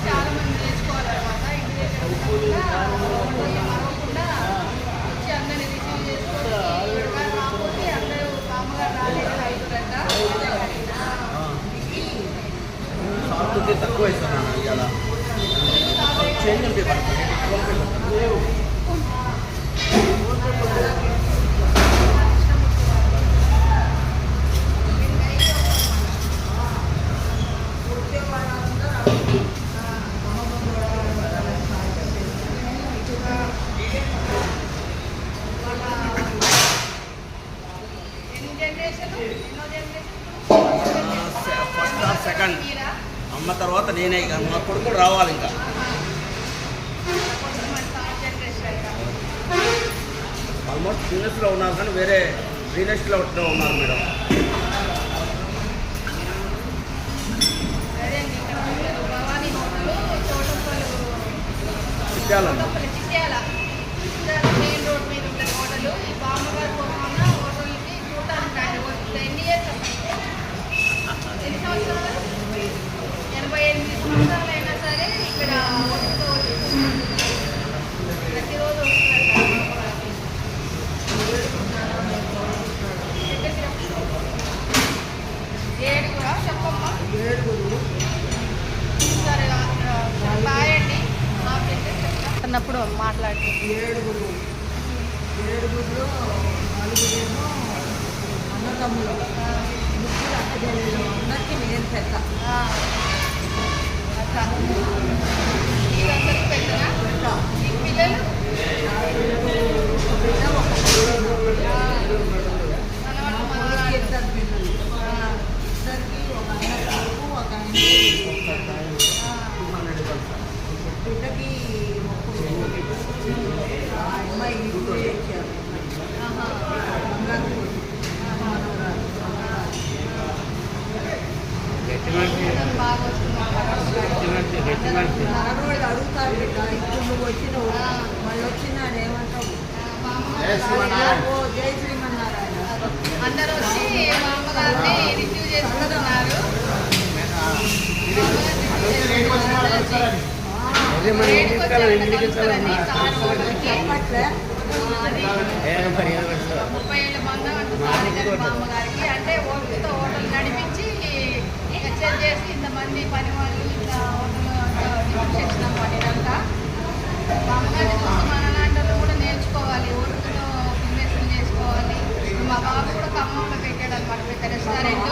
చాలా మంది నేర్చుకోవాలన్నమాట. ఇంటి దగ్గర మరవకుండా వచ్చి అందరినీ రిసీవ్ చేసుకొని రాకపోతే అందరూ బామ్మగారు రాలేదు అవుతుందంట. తక్కువ ఇస్తున్నాను ఇలా చేంజ్ ఫస్ట్ సెకండ్ అమ్మ తర్వాత నేనే ఇక మా కొడుకులు రావాలి. ఇంకా ఆల్మోస్ట్ బిజినెస్లో ఉన్నారు కానీ వేరే రియల్ ఎస్టేట్లో ఉన్నారు మేడం. మెయిన్ రోడ్ మీద ఉండే హోటల్. ఈ బామ్మగారు పోతున్న హోటల్కి చూడటానికి ఆయన 10 years ఎన్ని సంవత్సరాలు 88 సంవత్సరాలు అయినా సరే ఇక్కడ హోటల్తో ప్రతిరోజు ఏడుగురా చెప్పమ్మా. సరే బాయ్ అండి. అన్నప్పుడు మాట్లాడి ఏడుగురు నలుగురేమో అన్నదమ్ములు, ముగ్గురు అక్కజల్లు, అందరికీ నేను పెద్ద. అందరికీ పెద్దనా? ఈ పిల్లలు ఒక బిడ్డ, ఒక ఇద్దరు పిల్లలు. ఇద్దరికి ఒక ఆయన కొడుకు, ఒక ఆయన బిడ్డకి అమ్మాయి ఇచ్చారు. బాగా వస్తున్నారు. అడుగుతారు బిడ్డ, ఇప్పుడు నువ్వు వచ్చినావు మళ్ళీ వచ్చినాడు ఏమంటావు? జై శ్రీమన్నారాయణ. అందరూ వచ్చి మామగారిని రిసీవ్ చేసుకుంటున్నారు. చెప్పట్లే 30 ఏళ్ళ మంది అంటున్నారు మామగారికి. అంటే ఓటుతో హోటల్ నడిపించి ఎక్స్చేంజ్ చేసి ఇంతమంది పని వాళ్ళు ఇంకా హోటల్ సెక్షన్ అన్నమాట. ఇదంతా మామగారిని చూసి మన లాంటి కూడా నేర్చుకోవాలి. ఓటుతో బిజినెస్ చేసుకోవాలి. మా బాబు కూడా ఖమ్మంలో పెట్టాడు అనమాట పెద్ద రెస్టారెంట్.